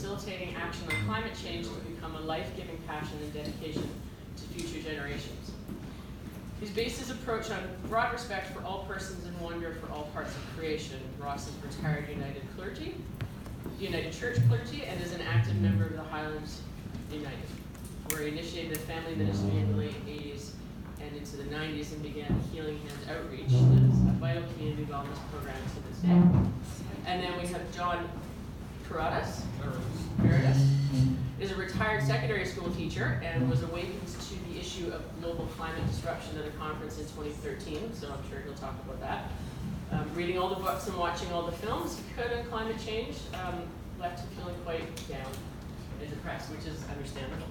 facilitating action on climate change to become a life-giving passion and dedication to future generations. He's based his approach on broad respect for all persons and wonder for all parts of creation. Ross is retired United Church clergy, and is an active member of the Highlands United, where he initiated a family ministry in the late 80s and into the 90s and began Healing Hands Outreach, that is a vital community wellness program to this day. And then we have Jon Carrodus, is a retired secondary school teacher and was awakened to the issue of global climate disruption at a conference in 2013, so I'm sure he'll talk about that. Reading all the books and watching all the films he could on climate change left him feeling quite down and depressed, which is understandable.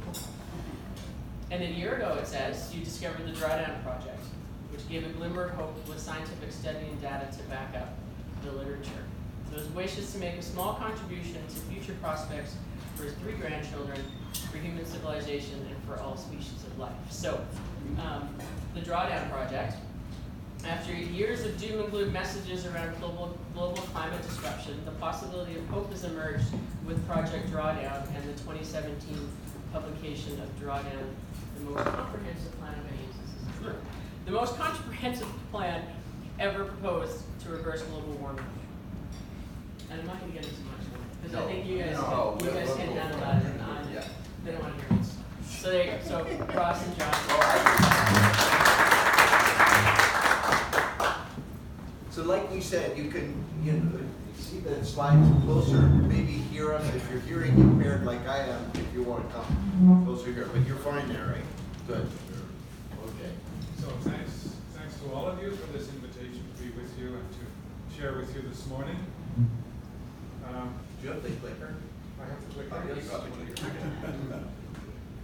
And a year ago, it says, you discovered the Drawdown project, which gave a glimmer of hope with scientific study and data to back up the literature. So his wish is to make a small contribution to future prospects for his 3 grandchildren, for human civilization, and for all species of life. So, the Drawdown project, after years of doom and gloom messages around global climate disruption, the possibility of hope has emerged with Project Drawdown and the 2017 publication of Drawdown, the most comprehensive plan of any instance. The most comprehensive plan ever proposed to reverse global warming. And I'm not going to get into much more, because I think you guys can handle that, and they don't want to hear this. So there you go. So Ross and Jon. So like we said, you can see the slides closer, maybe hear them if you're hearing impaired like I am, if you want to come closer here. But you're fine there, right? Good. Okay. So thanks to all of you for this invitation to be with you and to share with you this morning. Do you have the clicker? I have the clicker. Oh, yes.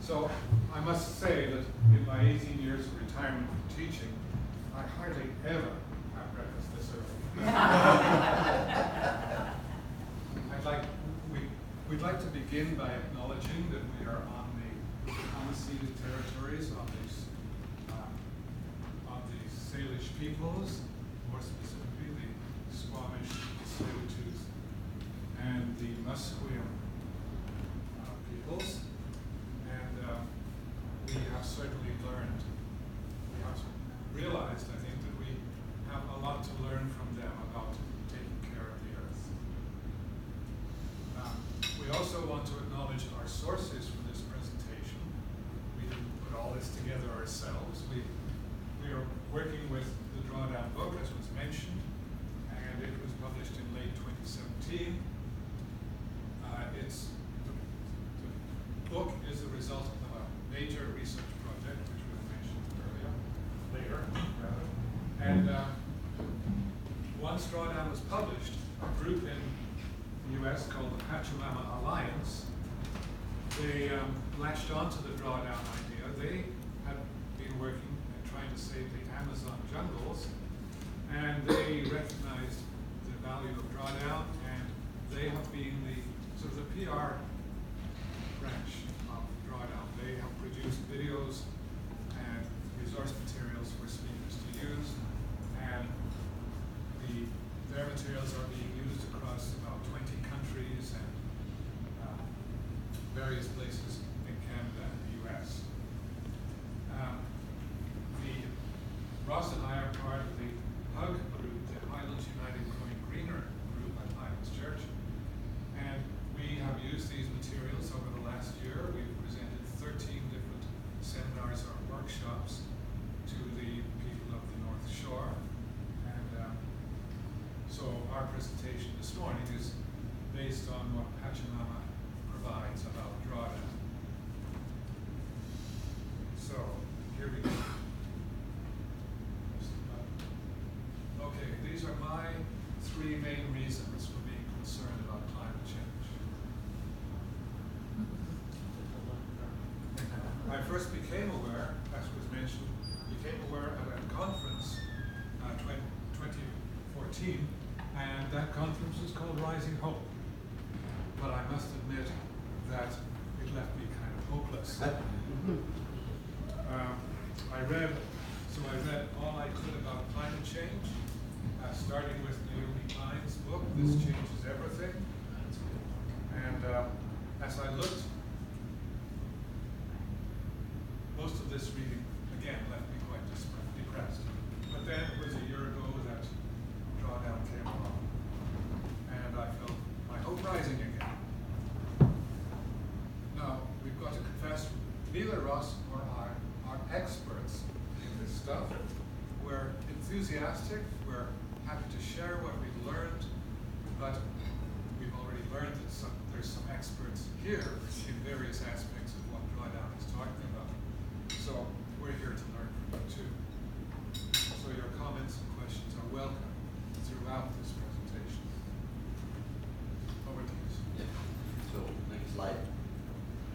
So I must say that in my 18 years of retirement from teaching, I hardly ever have breakfast this early. We'd like to begin by acknowledging that we are on the unceded territories of the Salish peoples, more specifically the Squamish, Tsleil-Waututh, and the Musqueam peoples. And we have certainly learned, we have realized, I think, that we have a lot to learn from them about taking care of the earth. We also want to acknowledge our sources for this presentation. We didn't put all this together ourselves. We are working with the Drawdown book, as was mentioned, and it was published in late 2017. The book is the result of a major research project, which was mentioned later. And once Drawdown was published, a group in the US called the Pachamama Alliance, they latched onto the Drawdown idea. They had been working and trying to save the Amazon jungles, and they recognized the value of Drawdown, and they have been the sort of the PR branch of Drawdown. They have produced videos and resource materials for speakers to use, and their materials are being used across about 20 countries and various places in Canada and the US. Ross and I are part of the HUG group, the Highlands United Growing Greener group at Highlands Church, and we have used these materials over the last year. We've presented 13 different seminars or workshops to the people of the North Shore, and so our presentation this morning is based on what Pachamama provides about Drawdown. So here we go. Okay, these are my 3 main reasons for being concerned about climate change. I first became aware, as was mentioned, at a conference 2014, and that conference was called Rising Hope. But I must admit that it left me kind of hopeless. I read all I could about climate change, starting with Naomi Klein's book, This Changes Everything. And as I looked, most of this reading, again, left me quite depressed. But then it was a year ago that Drawdown came along, and I felt my hope rising again. Now, we've got to confess, neither Ross or I are experts in this stuff. We're enthusiastic, we're happy to share what we've learned, but we've already learned that there's some experts here in various aspects of what Drawdown is talking about. So we're here to learn from you too. So your comments and questions are welcome throughout this presentation. Over to you. Yeah. So, next slide.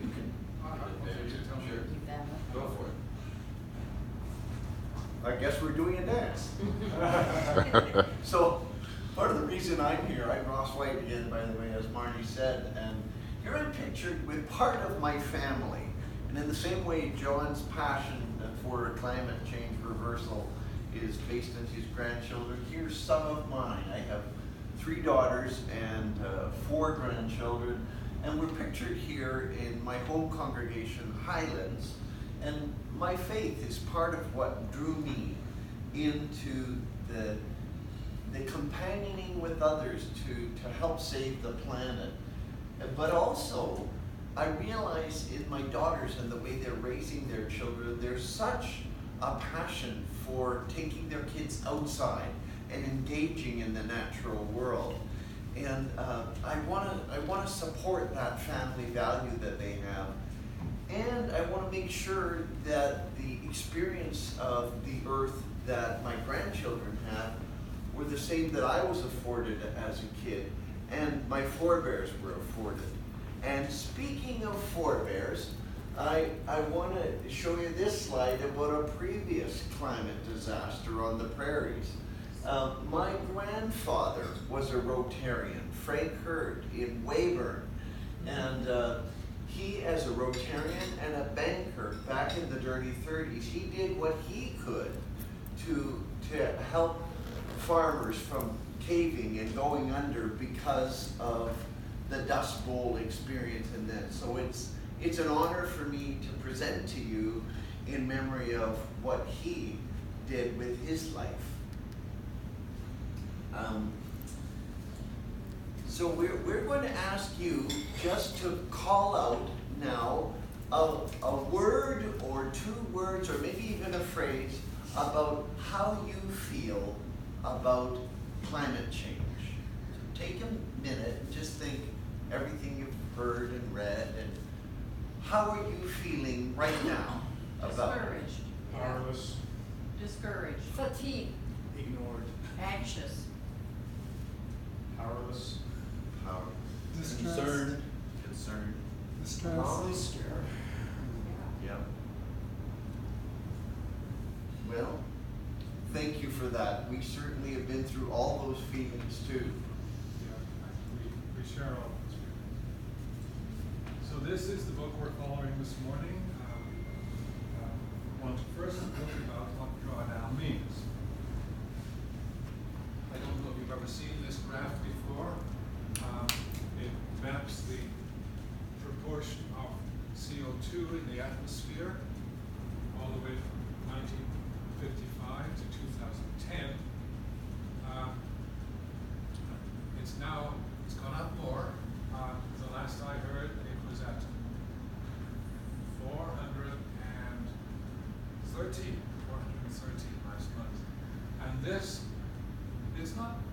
You can. Okay, you tell me. Sure. Keep that one. Go for it. I guess we're doing a dance. So, part of the reason I'm here, I'm Ross White again, by the way, as Marni said, and here I'm pictured with part of my family. And in the same way, Jon's passion for climate change reversal is based on his grandchildren, here's some of mine. I have 3 daughters and 4 grandchildren, and we're pictured here in my home congregation, Highlands. And my faith is part of what drew me into the companioning with others to help save the planet. But also, I realize in my daughters and the way they're raising their children, there's such a passion for taking their kids outside and engaging in the natural world. And I want to support that family value that they have. And I want to make sure that the experience of the earth that my grandchildren had were the same that I was afforded as a kid and my forebears were afforded. And speaking of forebears, I want to show you this slide about a previous climate disaster on the prairies. My grandfather was a Rotarian, Frank Hurd, in Weyburn. And he, as a Rotarian and a banker back in the dirty 30s, he did what he could to help farmers from caving and going under because of the Dust Bowl experience and that. So it's an honor for me to present to you in memory of what he did with his life. So we're going to ask you just to call out now a word or 2 words or maybe even a phrase about how you feel about climate change. So take a minute and just think everything you've heard and read and how are you feeling right now about it? Discouraged. Powerless. Discouraged. Fatigued. Ignored. Anxious. Powerless. Power. Concerned. Concerned. Distressed. Yeah. Well, thank you for that. We certainly have been through all those feelings too. Yeah, we share all those feelings. So this is the book we're following this morning. I want to first look about what drawdown means. I don't know if you've ever seen this graph before. It maps the proportion of CO2 in the atmosphere all the way from 1955 to 2010. It's gone up more. The last I heard, it was at 413 last month. And this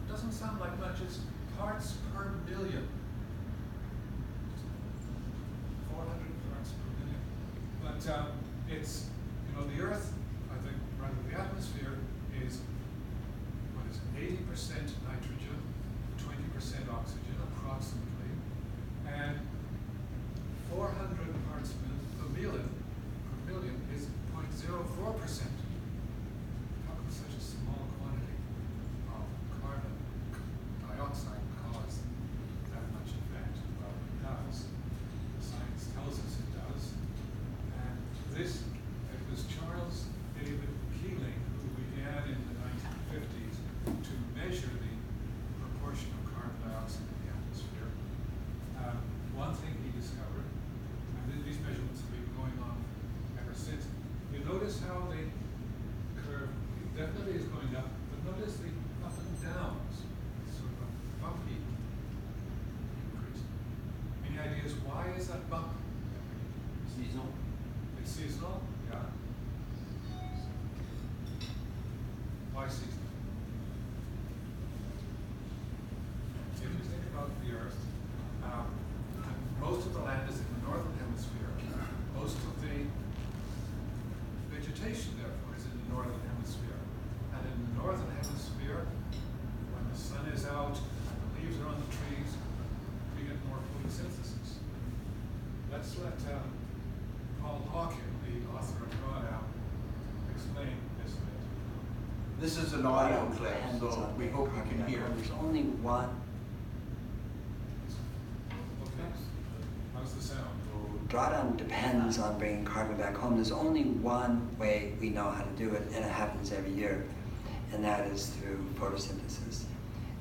doesn't sound like much, it's parts per billion. 400 parts per billion. But it's, the Earth, I think, rather the atmosphere is is why is that bump? Seasonal. It's seasonal, yeah. Why seasonal? If you think about the Earth, most of the land is in the northern hemisphere. Most of the vegetation, therefore, is in the northern hemisphere. And in the northern hemisphere, when the sun is out and the leaves are on the trees, we get more photosynthesis. Let's let Paul Hawken, the author of Drawdown, explain this a bit. This is an audio clip, so we hope you can hear. There's only one. Okay. How's the sound? Drawdown depends on bringing carbon back home. There's only one way we know how to do it, and it happens every year, and that is through photosynthesis.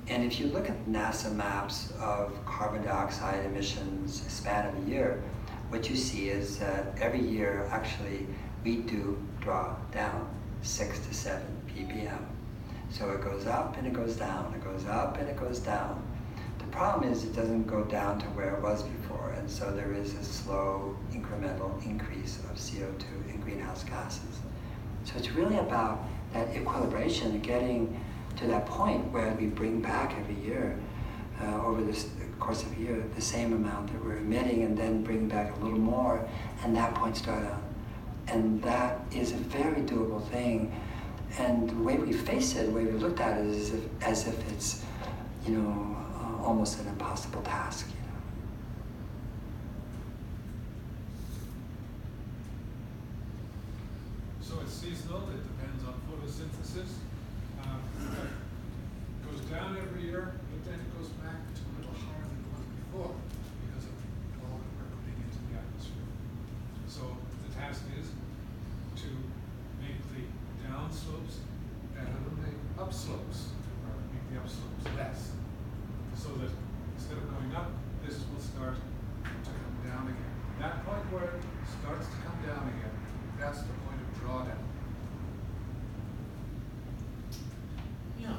And if you look at NASA maps of carbon dioxide emissions span of a year, what you see is that every year, actually, we do draw down 6 to 7 ppm. So it goes up and it goes down, it goes up and it goes down. The problem is it doesn't go down to where it was before, and so there is a slow incremental increase of CO2 and greenhouse gases. So it's really about that equilibration, getting to that point where we bring back every year, over the course of a year, the same amount that we're emitting, and then bring back a little more, and that point's Drawdown. And that is a very doable thing. And the way we face it, the way we looked at it, is as if it's, almost an impossible task. So it's seasonal, it depends on photosynthesis. It goes down every year, but then it goes back to a little higher than it was before because of all that we're putting into the atmosphere. So the task is to make the down slopes better than the upslopes, or make the upslopes less. So that instead of going up, this will start to come down again. That point where it starts to come down again, that's the point of drawdown. Yeah.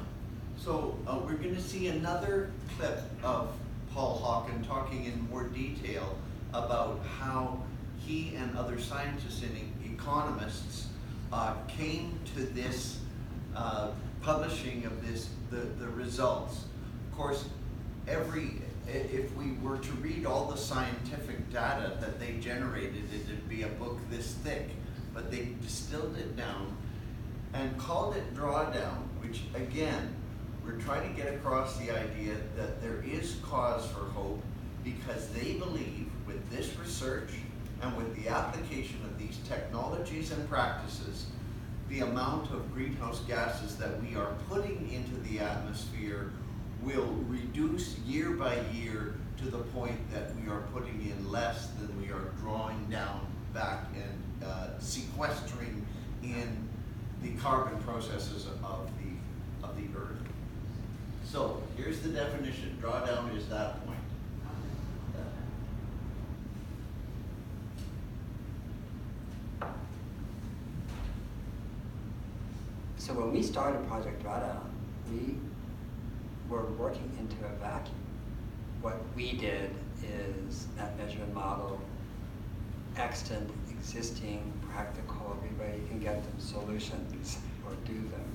So we're going to see another clip of Paul Hawken talking in more detail about how he and other scientists and economists came to this publishing of the results. Of course, if we were to read all the scientific data that they generated, it'd be a book this thick, but they distilled it down and called it Drawdown, which again, we're trying to get across the idea that there is cause for hope because they believe with this research and with the application of these technologies and practices, the amount of greenhouse gases that we are putting into the atmosphere will reduce year by year to the point that we are putting in less than we are drawing down back and sequestering in the carbon processes of the earth. So here's the definition. Drawdown is that point. So when we started Project Drawdown, we were working into a vacuum. What we did is that measure and model extant, existing, practical, everybody can get them solutions or do them,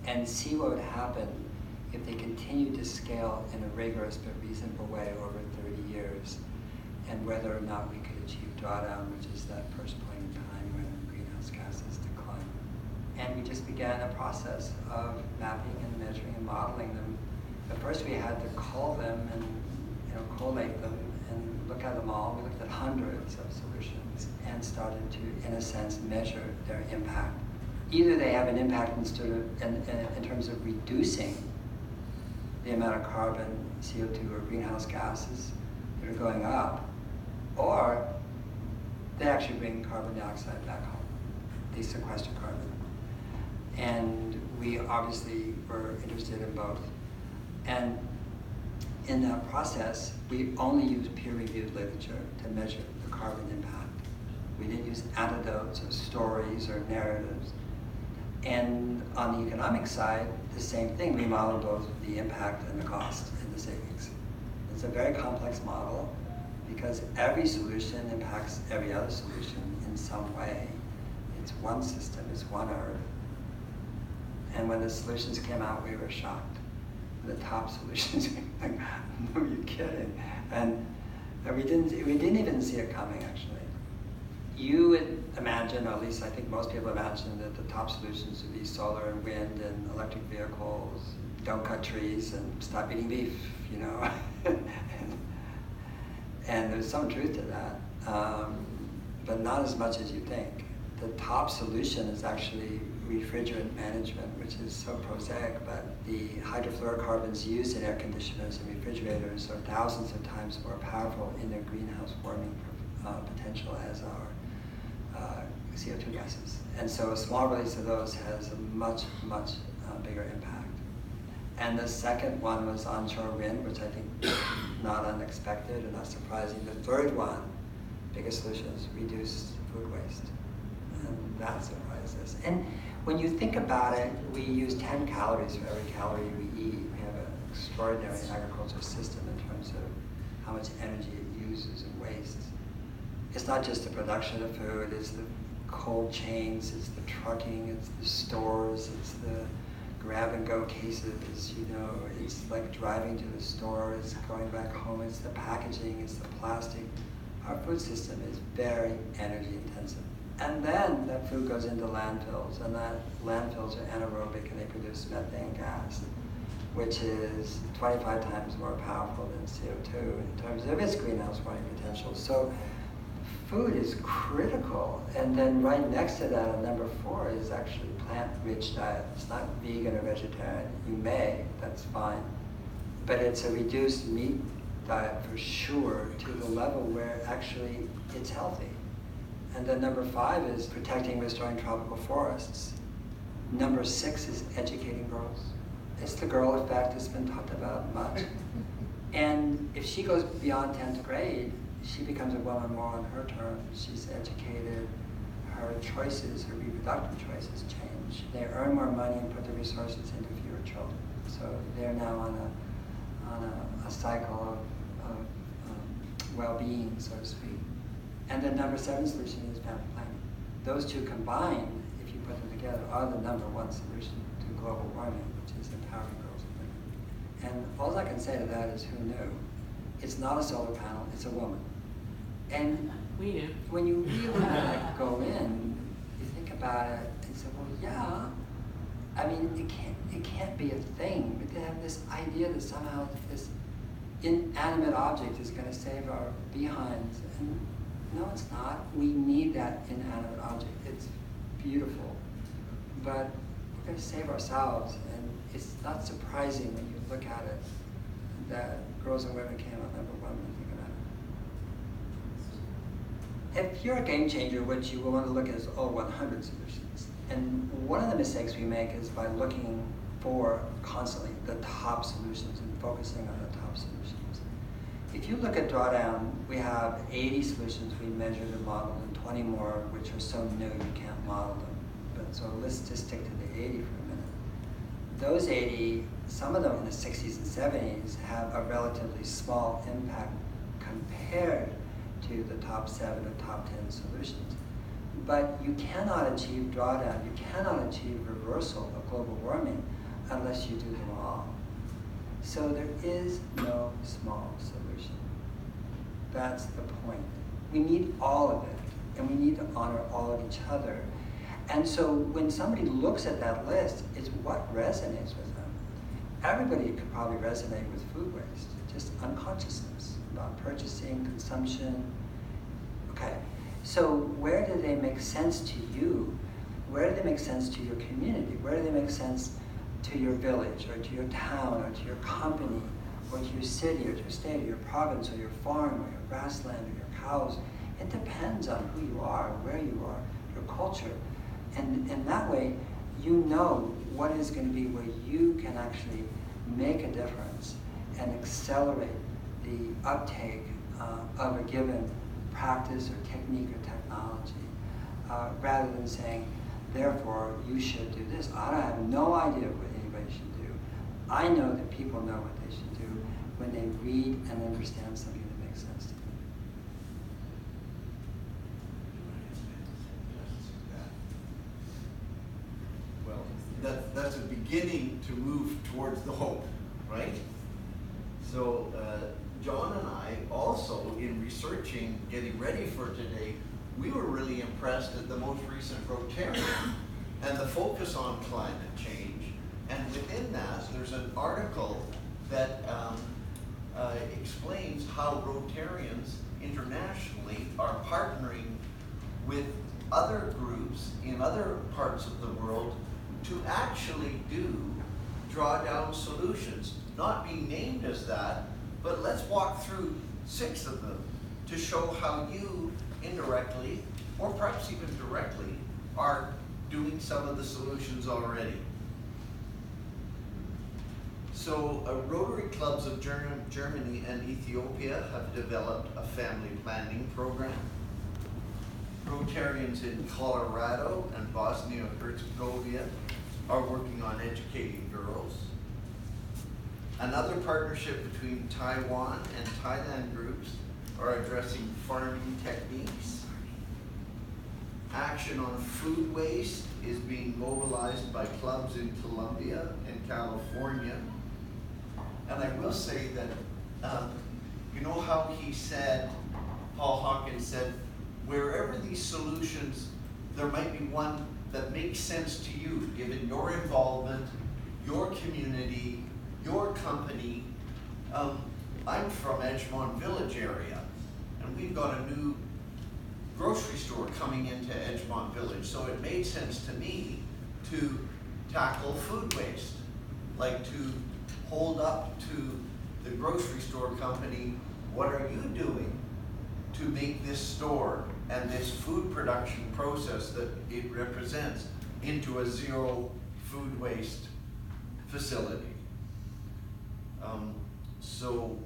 and see what would happen if they continued to scale in a rigorous but reasonable way over 30 years, and whether or not we could achieve drawdown, which is that first point in time when greenhouse gases decline. And we just began a process of mapping and measuring and modeling them. But first we had to cull them and collate them and look at them all. We looked at hundreds of solutions and started to, in a sense, measure their impact. Either they have an impact in terms of reducing the amount of carbon, CO2, or greenhouse gases that are going up, or they actually bring carbon dioxide back home. They sequester carbon. And we obviously were interested in both. And in that process, we only used peer-reviewed literature to measure the carbon impact. We didn't use anecdotes or stories or narratives. And on the economic side, the same thing. We modeled both the impact and the cost and the savings. It's a very complex model, because every solution impacts every other solution in some way. It's one system, it's one earth. And when the solutions came out, we were shocked. The top solutions, like, are you kidding? And we didn't even see it coming, actually. You would imagine, or at least I think most people imagine, that the top solutions would be solar and wind and electric vehicles, don't cut trees and stop eating beef, you know. and there's some truth to that, but not as much as you think. The top solution is actually refrigerant management, which is so prosaic, but the hydrofluorocarbons used in air conditioners and refrigerators are thousands of times more powerful in their greenhouse warming potential as our CO2 gases. And so a small release of those has a much, much bigger impact. And the second one was onshore wind, which I think not unexpected and not surprising. The third one, biggest solution, is reduce food waste. And that surprised us. And when you think about it, we use 10 calories for every calorie we eat. We have an extraordinary agricultural system in terms of how much energy it uses and wastes. It's not just the production of food, it's the cold chains, it's the trucking, it's the stores, it's the grab-and-go cases, you know, it's like driving to the store, it's going back home, it's the packaging, it's the plastic. Our food system is very energy intensive. And then that food goes into landfills, and that landfills are anaerobic and they produce methane gas, which is 25 times more powerful than CO2 in terms of its greenhouse warming potential. So food is critical. And then right next to that, number 4 is actually plant-rich diet. It's not vegan or vegetarian. You may, that's fine. But it's a reduced meat diet for sure, to the level where actually it's healthy. And then number 5 is protecting and restoring tropical forests. Number 6 is educating girls. It's the girl effect that's been talked about much. And if she goes beyond 10th grade, she becomes a woman more on her terms. She's educated. Her choices, her reproductive choices change. They earn more money and put the resources into fewer children. So they're now on a cycle of well-being, so to speak. And the number 7 solution is family planning. Those two combined, if you put them together, are the number 1 solution to global warming, which is empowering girls and women. And all I can say to that is, who knew? It's not a solar panel, it's a woman. And we knew. When you really go in, you think about it and say, well, yeah, I mean, it can't be a thing, but they have this idea that somehow this inanimate object is going to save our behinds. And no, it's not. We need that inanimate object. It's beautiful. But we're going to save ourselves. And it's not surprising when you look at it that girls and women came out number 1 when you think about it. If you're a game changer, what you will want to look at is all 100 solutions. And one of the mistakes we make is by looking for constantly the top solutions and focusing on the top solutions. If you look at Drawdown, we have 80 solutions we measured and modeled, and 20 more which are so new you can't model them. But so let's just stick to the 80 for a minute. Those 80, some of them in the 60s and 70s, have a relatively small impact compared to the top 7 or top 10 solutions. But you cannot achieve Drawdown, you cannot achieve reversal of global warming unless you do them all. So there is no small solution. That's the point. We need all of it, and we need to honor all of each other. And so when somebody looks at that list, it's what resonates with them. Everybody could probably resonate with food waste, just unconsciousness about purchasing, consumption. Okay, so where do they make sense to you? Where do they make sense to your community? Where do they make sense to your village, or to your town, or to your company, or to your city, or to your state, or your province, or your farm, or your grassland, or your cows? It depends on who you are, where you are, your culture. And that way, you know what is going to be where you can actually make a difference and accelerate the uptake of a given practice or technique or technology, rather than saying, therefore, you should do this. I have no idea what anybody should do. I know that people know what they should do when they read and understand something that makes sense to them. beginning to move towards the hope, right? So John and I also, in researching, getting ready for today, we were really impressed at the most recent Rotarian and the focus on climate change. And within that, there's an article that explains how Rotarians internationally are partnering with other groups in other parts of the world to actually do drawdown solutions. Not being named as that, but let's walk through 6 of them to show how you indirectly, or perhaps even directly, are doing some of the solutions already. So Rotary clubs of Germany and Ethiopia have developed a family planning program. Rotarians in Colorado and Bosnia-Herzegovina are working on educating girls. Another partnership between Taiwan and Thailand groups are addressing farming techniques. Action on food waste is being mobilized by clubs in Colombia and California. And I will say that, you know how he said, Paul Hawkins said, wherever these solutions, there might be one that makes sense to you, given your involvement, your community, your company. I'm from Edgemont Village area, and we've got a new grocery store coming into Edgemont Village, so it made sense to me to tackle food waste, like to hold up to the grocery store company, what are you doing to make this store and this food production process that it represents into a zero food waste facility. So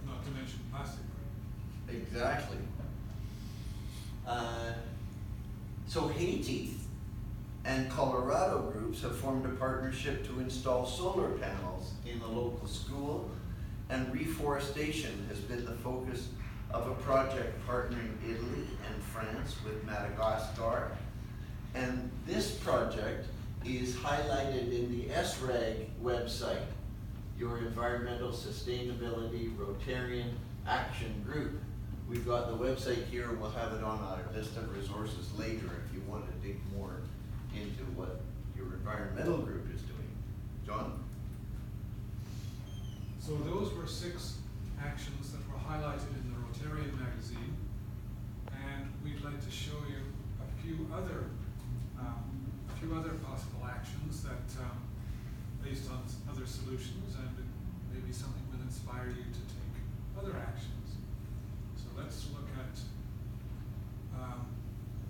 Not to mention plastic. exactly. So Haiti and Colorado groups have formed a partnership to install solar panels in a local school, and reforestation has been the focus of a project partnering Italy and France with Madagascar. And this project is highlighted in the SRAG website, your Environmental Sustainability Rotarian Action Group. We've got the website here, we'll have it on our list of resources later if you want to dig more into what your environmental group is doing. John? So those were 6 actions that were highlighted in the Rotarian magazine, and we'd like to show you a few other possible actions that, based on other solutions, and maybe something will inspire you to take other actions. So let's look at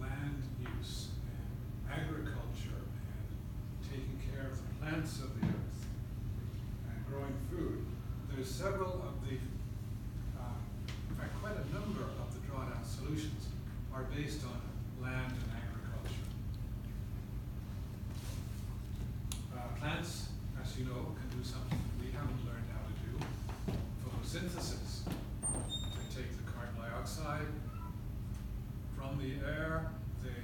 land use and agriculture and taking care of the plants of the earth and growing food. There's several of the, in fact, quite a number of the drawdown solutions are based on land and agriculture. Plants, as you know, can do something we haven't learned how to do: photosynthesis. They take the carbon dioxide from the air, they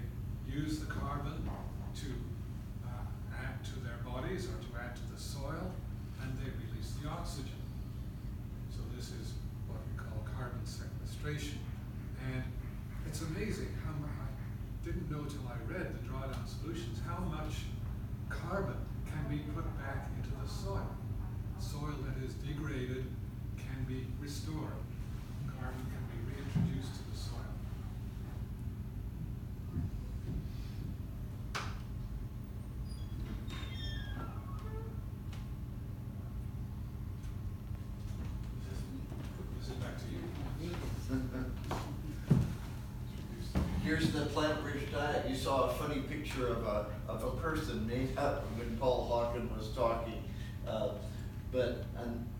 use the carbon to add to their bodies or to add to the soil, and they release the oxygen. So this is what we call carbon sequestration. And it's amazing how much, I didn't know till I read the drawdown solutions, how much carbon can be put back into the soil. Soil that is degraded can be restored. Carbon can be reintroduced to the soil. Is it back to you? Here's the plant-rich diet. You saw a funny picture of a person made up when Paul Hawkins was talking. But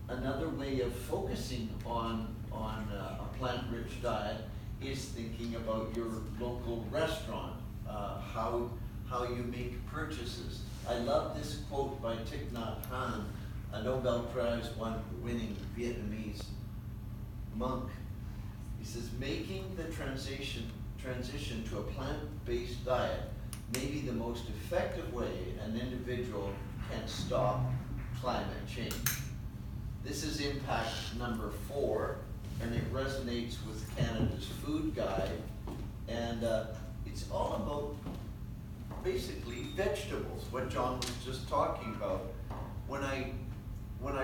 another way of focusing on a plant-rich diet is thinking about your local restaurant, how you make purchases. I love this quote by Thich Nhat Hanh, a Nobel Prize winning Vietnamese monk. He says, making the transition to a plant-based diet may be the most effective way an individual can stop climate change. This is impact number 4, and it resonates with Canada's food guide. And it's all about basically vegetables, what Jon was just talking about. When I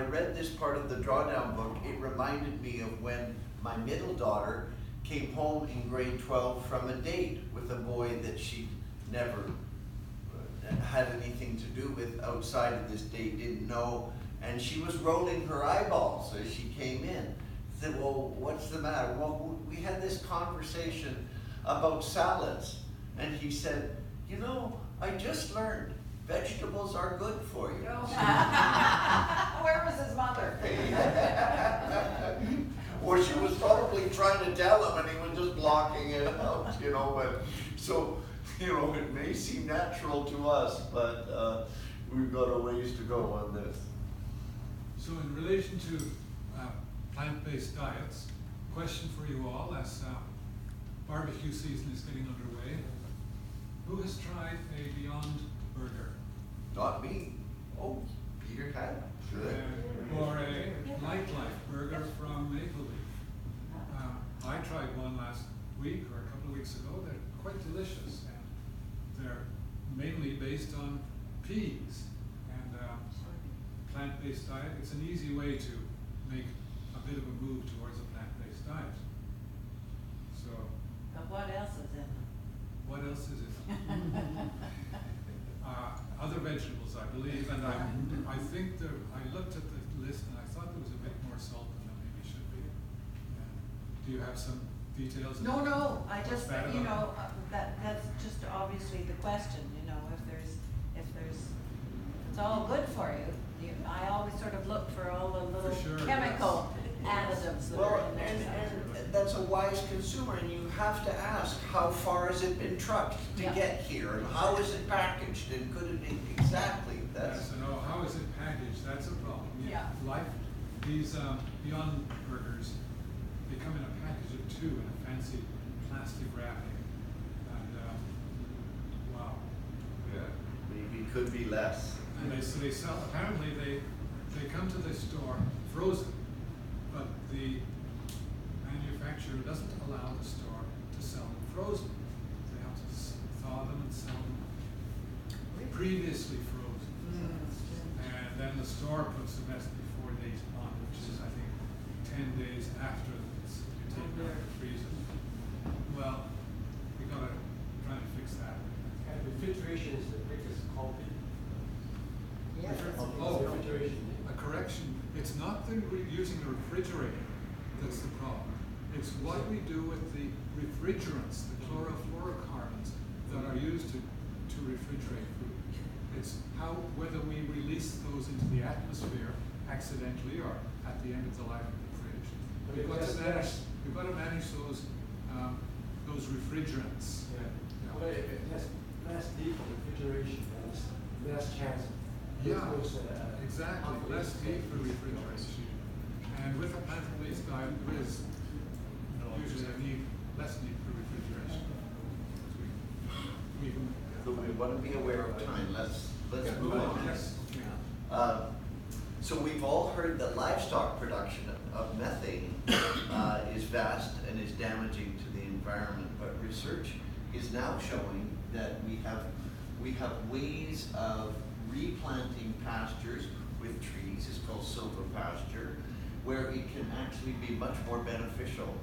read this part of the Drawdown book, it reminded me of when my middle daughter came home in grade 12 from a date with a boy that she never had anything to do with outside of this date, didn't know, and she was rolling her eyeballs as she came in. I said, well, what's the matter? Well, we had this conversation about salads, and he said, you know, I just learned vegetables are good for you. Where was his mother? Or she was probably trying to tell him and he was just blocking it out, you know, but so, you know, it may seem natural to us, but we've got a ways to go on this. So in relation to plant-based diets, question for you all as barbecue season is getting underway. Who has tried a Beyond Burger? Not me. Oh, Peter had. Good. Or a Nightlife burger from Maple Leaf. I tried one last week or a couple of weeks ago. They're quite delicious, and they're mainly based on peas and plant-based diet. It's an easy way to make a bit of a move towards a plant-based diet. So, But what else is in them? what else is it? Other vegetables, I believe, and I think I looked at the list and I thought there was a bit more salt than there maybe should be. Do you have some details? No, I just, Bad you about know, that's just obviously the question, you know, if it's all good for you. I always sort of look for all the little For sure, chemical additives that Well, are in there. and that's a wise consumer, and you have to ask, how far has it been trucked to Yeah. get here, and how is it packaged, and could it be, exactly, that's. Yes, and how is it packaged? That's a problem. Yeah. Like these Beyond Burgers, they come in a package of 2 in a fancy plastic wrapping. And wow. Yeah. Maybe it could be less. And they sell, apparently they come to the store frozen, but the manufacturer doesn't allow the store to sell them frozen. They have to thaw them and sell them previously frozen. And then the store puts the recipe 4 days on, which is, I think, 10 days after it's taken out of the freezer. Well, we gotta try to fix that. And refrigeration is the biggest culprit. Yeah, that's a Oh, refrigeration. a correction. It's not using the refrigerator that's the problem. It's what we do with the refrigerants, the chlorofluorocarbons that are used to refrigerate food. It's whether we release those into the atmosphere accidentally or at the end of the life of the fridge. We've got to manage those refrigerants. Yeah. Yeah. But if it has less deep refrigeration, there's less chance. Yeah, exactly. Less need for refrigeration. And with a plant-based diet, there is usually less need for refrigeration. So we want to be aware of time, let's move on. Yes. So we've all heard that livestock production of methane is vast and is damaging to the environment, but research is now showing that we have ways of replanting pastures with trees. It's called silvopasture, where it can actually be much more beneficial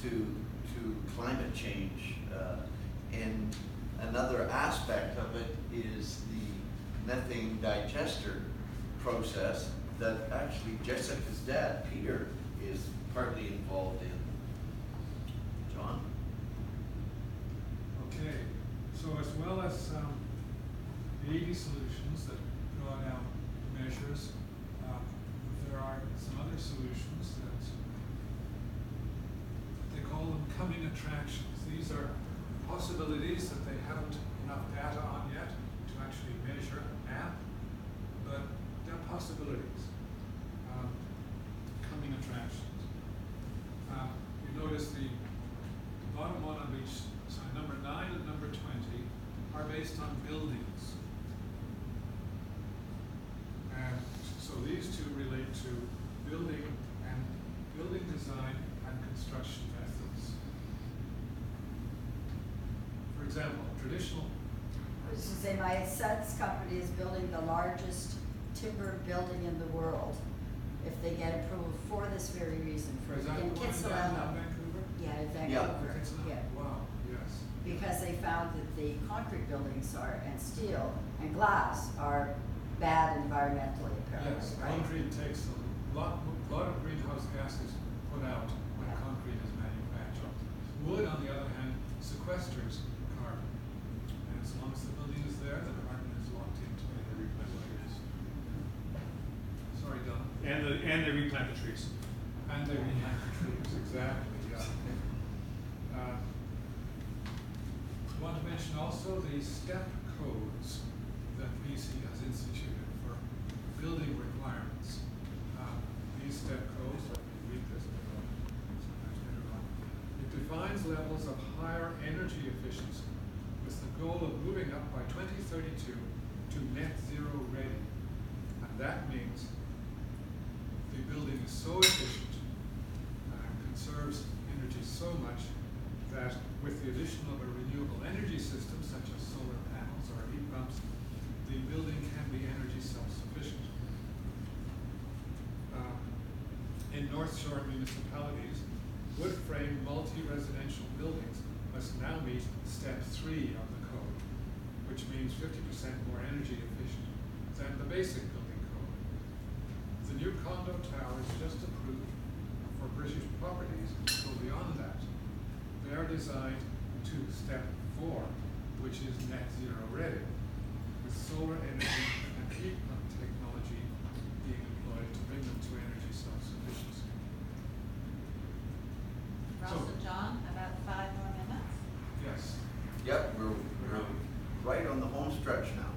to climate change. And another aspect of it is the methane digester process that actually Jessica's dad, Peter, is partly involved in. Jon? Okay, so as well as the 80 solutions that Drawdown measures, there are some other solutions that they call them coming attractions. These are possibilities that they haven't enough data on yet to actually measure and map, but they're possibilities. Coming attractions. You notice the bottom one of each, so number 9 and number 20 are based on buildings. So these two relate to building design and construction methods. For example, traditional. I was to say, my son's company is building the largest timber building in the world, if they get approval for this very reason, for Is that in the one down Capilano. in Vancouver? Yeah, in Yeah. Vancouver, yeah. Wow, yes. Because they found that the concrete buildings are, and steel and glass are bad environmentally, apparently, Yes, right? concrete takes a lot of greenhouse gases put out when Yeah. concrete is manufactured. Wood, on the other hand, sequesters carbon. And as long as the building is there, the carbon is locked into it. Sorry, Don. And they replant the trees. And they replant the trees, exactly, yeah. Want to mention also the step codes that BC has instituted for building requirements. These step codes, let me read this, sometimes get it wrong. It defines levels of higher energy efficiency with the goal of moving up by 2032 to net zero ready. And that means the building is so efficient and conserves energy so much that with the addition of a renewable energy system such as solar panels or heat pumps, the building can be energy self-sufficient. In North Shore municipalities, wood frame multi-residential buildings must now meet step 3 of the code, which means 50% more energy efficient than the basic building code. The new condo towers just approved for British properties go beyond that. They are designed to step 4, which is net zero ready, with solar energy and heat pump technology being employed to bring them to energy self-sufficiency. Ross and John, about 5 more minutes? Yes. Yep, we're right on the home stretch now.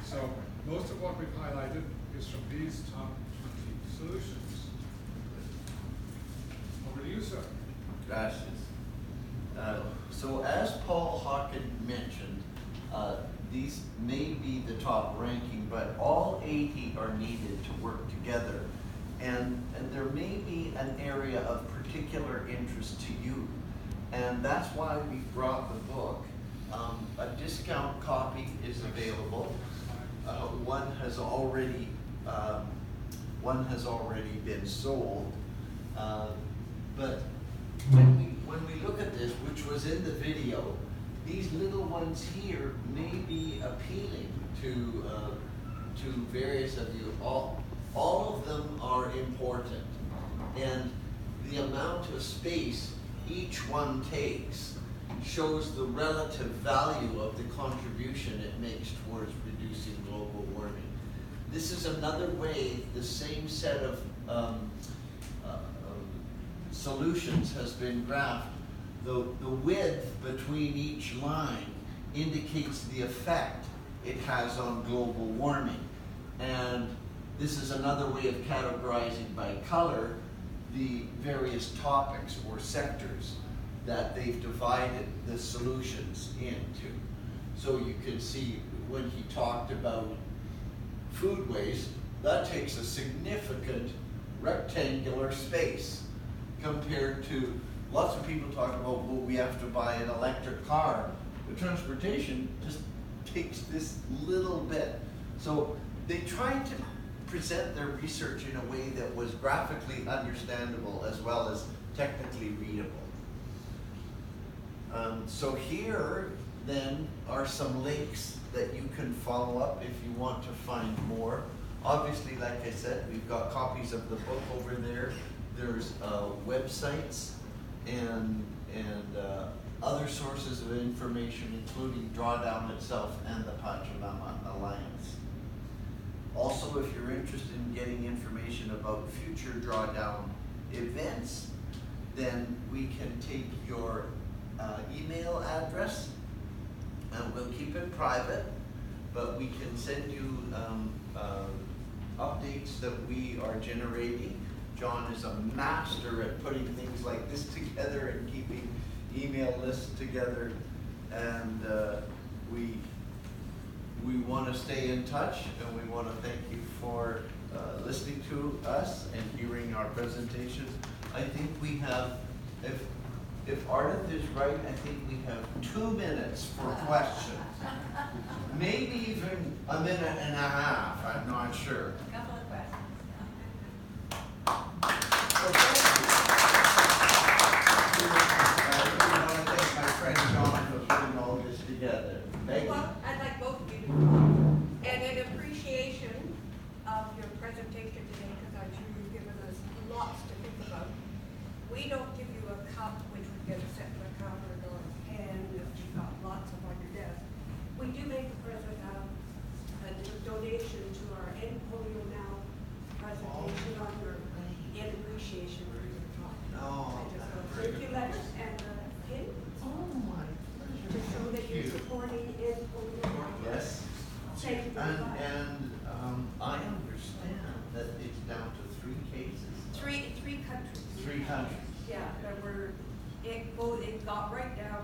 So most of what we've highlighted is from these top 20 solutions. Over to you, sir. Gracias. So as Paul Hawken mentioned, these may be the top ranking, but all 80 are needed to work together. And there may be an area of particular interest to you. And that's why we brought the book. A discount copy is available. One has already been sold. But when we look at this, which was in the video, these little ones here may be appealing to various of you. All of them are important, and the amount of space each one takes shows the relative value of the contribution it makes towards reducing global warming. This is another way the same set of solutions has been graphed. The width between each line indicates the effect it has on global warming. And this is another way of categorizing by color the various topics or sectors that they've divided the solutions into. So you can see when he talked about food waste, that takes a significant rectangular space compared to lots of people talk about, well, we have to buy an electric car. The transportation just takes this little bit. So they tried to present their research in a way that was graphically understandable as well as technically readable. So here then are some links that you can follow up if you want to find more. Obviously, like I said, we've got copies of the book over there. There's websites and other sources of information, including Drawdown itself and the Pachamama Alliance. Also, if you're interested in getting information about future Drawdown events, then we can take your email address, and we'll keep it private, but we can send you updates that we are generating. John is a master at putting things like this together and keeping email lists together, and we want to stay in touch, and we want to thank you for listening to us and hearing our presentations. I think we have, if Ardath is right, I think we have 2 minutes for questions. Maybe even a minute and a half, I'm not sure. Couple of questions. So thank you. I want to thank my friend Jon for putting all this together. Thank you. Well, I'd like both of you to talk, and in appreciation of your presentation today, because I'm sure you've given us lots to think about. We don't give you a cup which would get set in the counter or a pen if you've got lots of on your desk. We do make a present out, a donation to our End Polio Now presentation on your in appreciation for your talk. No, I just want to very thank you, good. letters and a pin Oh, my to show that Thank you're you. supporting End Polio Now. Yes. Thank you very much. And I understand that it's down to 3 cases. Three countries. 3 countries. Yeah, there were, it got right down